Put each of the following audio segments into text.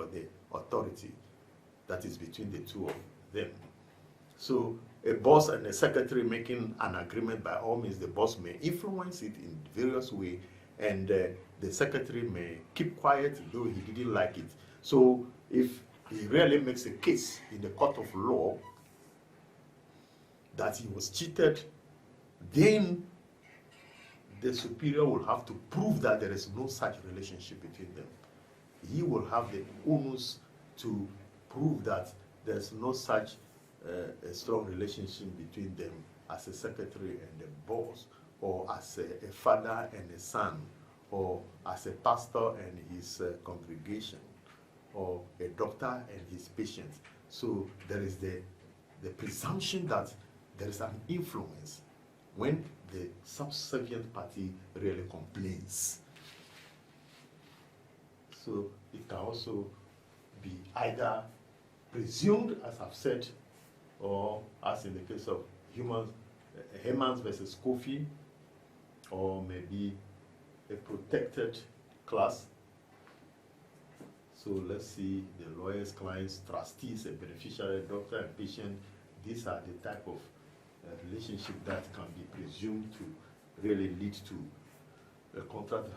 for the authority that is between the two of them. So a boss and a secretary making an agreement, by all means, the boss may influence it in various ways, and the secretary may keep quiet, though he didn't like it. So if he really makes a case in the court of law that he was cheated, then the superior will have to prove that there is no such relationship between them. He will have the onus to prove that there's no such a strong relationship between them as a secretary and a boss, or as a father and a son, or as a pastor and his congregation, or a doctor and his patient. So there is the presumption that there is an influence when the subservient party really complains. So it can also be either presumed, as I've said, or as in the case of Hemans versus Kofi, or maybe a protected class. So let's see, the lawyers, clients, trustees, a beneficiary, doctor, and patient. These are the type of relationship that can be presumed to really lead to a contract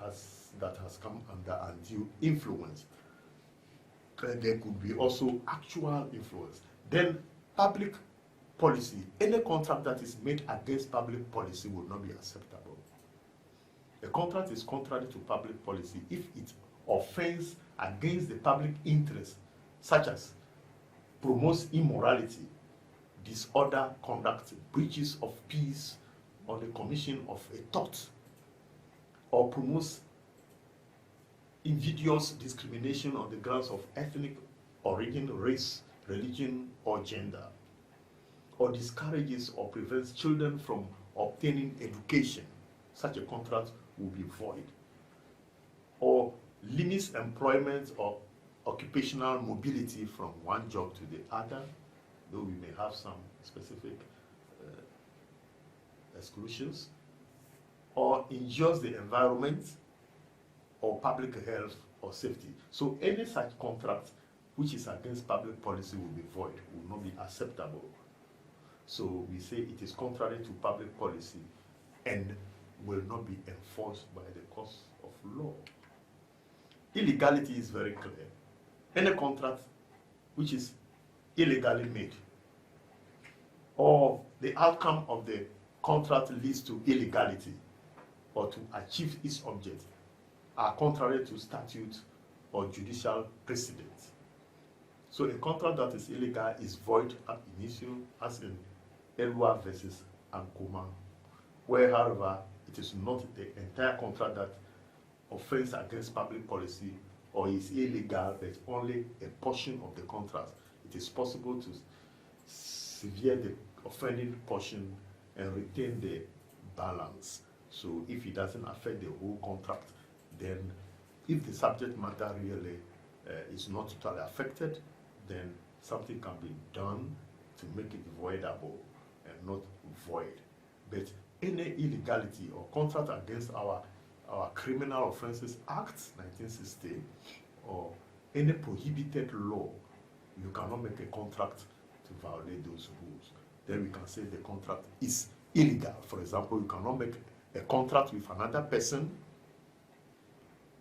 that has come under undue influence. There could be also actual influence. Then public policy, any contract that is made against public policy will not be acceptable. A contract is contrary to public policy if it offends against the public interest, such as promotes immorality, disorder conduct, breaches of peace, or the commission of a tort, or promotes invidious discrimination on the grounds of ethnic origin, race, religion, or gender, or discourages or prevents children from obtaining education. Such a contract will be void. Or limits employment or occupational mobility from one job to the other, though we may have some specific exclusions, or injures the environment or public health or safety. So any such contract which is against public policy will be void, will not be acceptable. So we say it is contrary to public policy and will not be enforced by the course of law. Illegality is very clear. Any contract which is illegally made, or the outcome of the contract leads to illegality or to achieve its object, are contrary to statute or judicial precedent. So a contract that is illegal is void ab initio, as in Elwa versus Ankoma, where, however, it is not the entire contract that offends against public policy or is illegal, but only a portion of the contract. It is possible to sever the offending portion and retain the balance. So if it doesn't affect the whole contract, then if the subject matter really is not totally affected, then something can be done to make it voidable and not void. But any illegality or contract against our Criminal Offences Act 1960 or any prohibited law, you cannot make a contract to violate those rules. Then we can say the contract is illegal. For example, you cannot make a contract with another person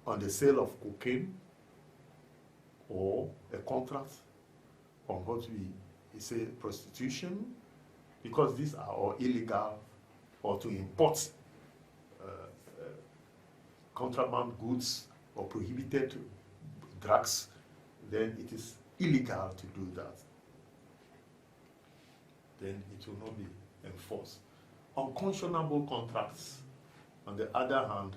on the sale of cocaine, or a contract on what we say prostitution, because these are all illegal, or to import contraband goods or prohibited drugs, then it is illegal to do that. Then it will not be enforced. Unconscionable contracts, on the other hand,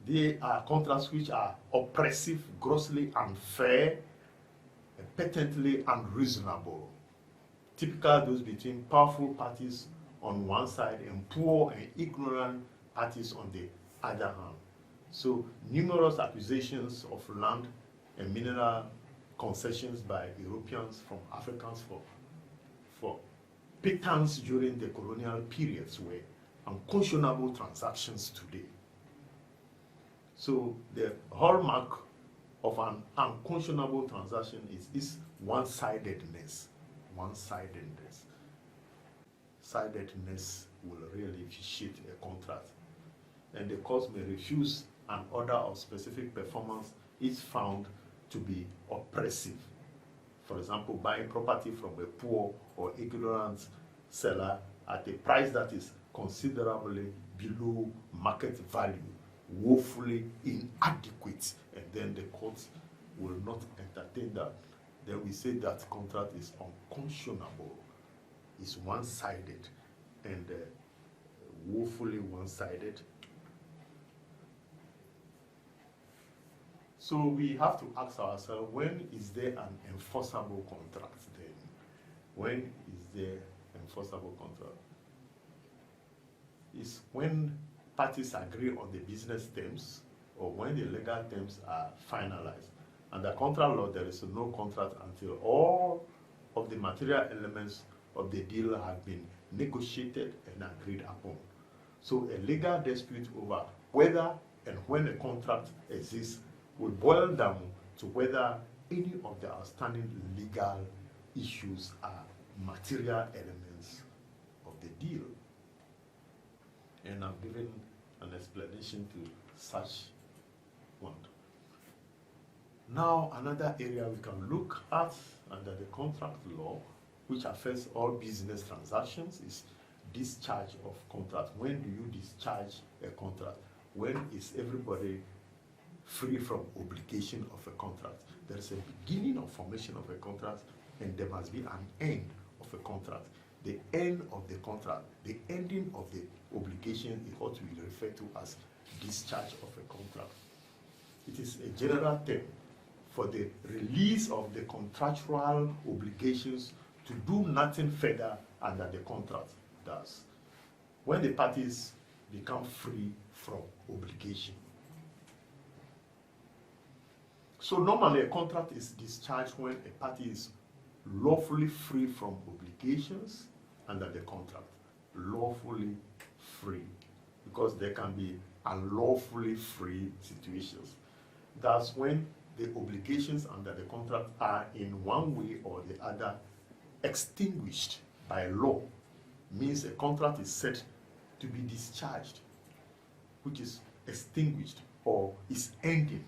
they are contracts which are oppressive, grossly unfair, and patently unreasonable. Typical those between powerful parties on one side and poor and ignorant parties on the other hand. So numerous acquisitions of land and mineral concessions by Europeans from Africans for pittance during the colonial periods were unconscionable transactions today. So the hallmark of an unconscionable transaction is its one-sidedness. One-sidedness. Sidedness will really vitiate a contract, and the court may refuse an order of specific performance if found to be oppressive. For example, buying property from a poor or ignorant seller at a price that is considerably below market value, woefully inadequate, and then the court will not entertain that. Then we say that contract is unconscionable, is one-sided, and woefully one-sided. So we have to ask ourselves, when is there an enforceable contract then? When is there enforceable contract? It's when parties agree on the business terms or when the legal terms are finalized. Under contract law, there is no contract until all of the material elements of the deal have been negotiated and agreed upon. So a legal dispute over whether and when a contract exists will boil down to whether any of the outstanding legal issues are material elements of the deal. And I've given an explanation to such one. Now, another area we can look at under the contract law, which affects all business transactions, is discharge of contract. When do you discharge a contract? When is everybody free from obligation of a contract? There is a beginning of formation of a contract, and there must be an end of a contract. The end of the contract, the ending of the obligation is what we refer to as discharge of a contract. It is a general term for the release of the contractual obligations to do nothing further under the contract does. When the parties become free from obligation. So normally a contract is discharged when a party is lawfully free from obligations under the contract. Lawfully free. Because there can be unlawfully free situations. That's when the obligations under the contract are in one way or the other extinguished by law. Means a contract is set to be discharged, which is extinguished or is ending.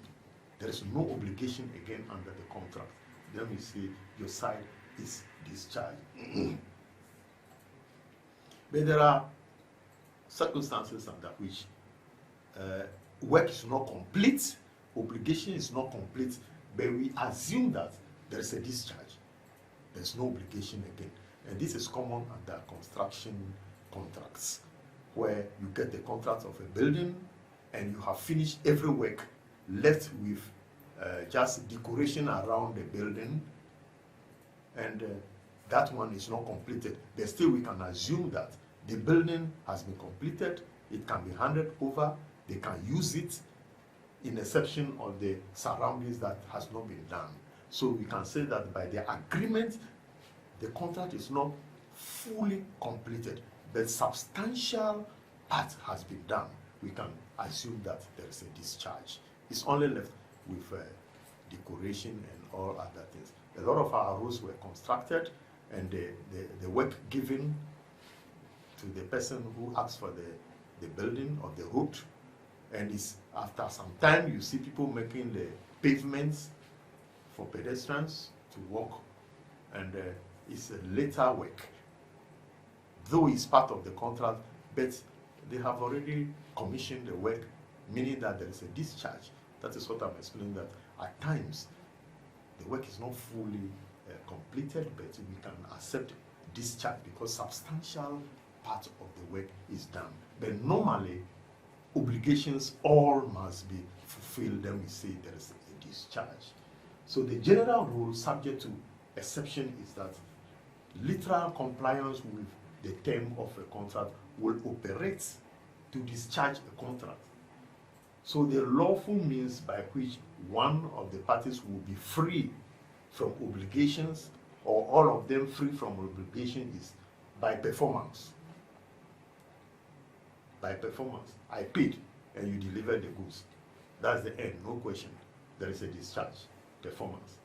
There is no obligation again under the contract. Then we say your side is discharged. But there are circumstances under which work is not complete, obligation is not complete, but we assume that there is a discharge. There is no obligation again. And this is common under construction contracts, where you get the contract of a building and you have finished every work, left with just decoration around the building, and that one is not completed. But still we can assume that the building has been completed, it can be handed over, they can use it in a section of the surroundings that has not been done. So we can say that by the agreement, the contract is not fully completed, but substantial part has been done. We can assume that there is a discharge. It's only left with decoration and all other things. A lot of our roads were constructed, and the work given to the person who asked for the building of the road, and it's after some time you see people making the pavements for pedestrians to walk, and it's a later work. Though it's part of the contract, but they have already commissioned the work, meaning that there is a discharge. That is what I'm explaining, that at times the work is not fully completed, but we can accept discharge because substantial part of the work is done. But normally, obligations all must be fulfilled, then we say there is a discharge. So the general rule, subject to exception, is that literal compliance with the term of a contract will operate to discharge a contract. So the lawful means by which one of the parties will be free from obligations, or all of them free from obligation, is by performance. By performance. I paid and you delivered the goods. That's the end, no question. there is a discharge, performance.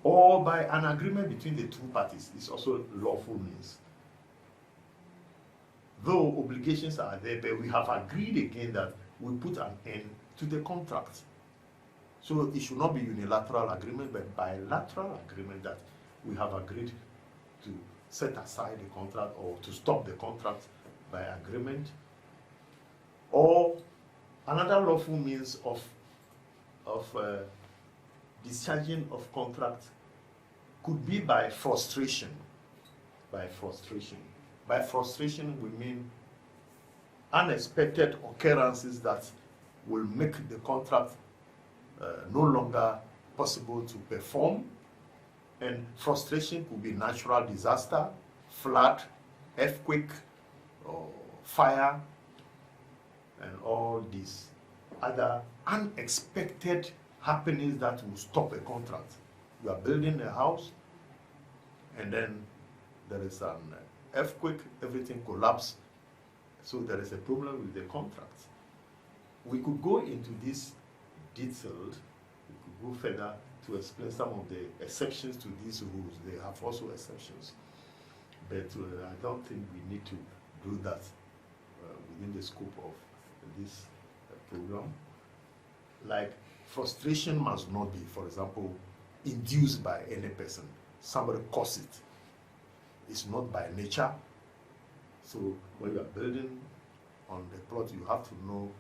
Or by an agreement between the two parties is also lawful means. Though obligations are there, but we have agreed again that we put an end to the contract. So it should not be unilateral agreement, but bilateral agreement that we have agreed to set aside the contract or to stop the contract by agreement. Or another lawful means of discharging of contract could be by frustration. By frustration. By frustration, we mean unexpected occurrences that will make the contract no longer possible to perform. And frustration could be natural disaster, flood, earthquake, or fire, and all these other unexpected happenings that will stop a contract. You are building a house, and then there is an earthquake, everything collapses, so there is a problem with the contract. We could go into this detailed, we could go further to explain some of the exceptions to these rules. They have also exceptions, but I don't think we need to do that within the scope of this program. Like, frustration must not be, for example, induced by any person. Somebody caused it. It's not by nature. So when you are building on the plot, you have to know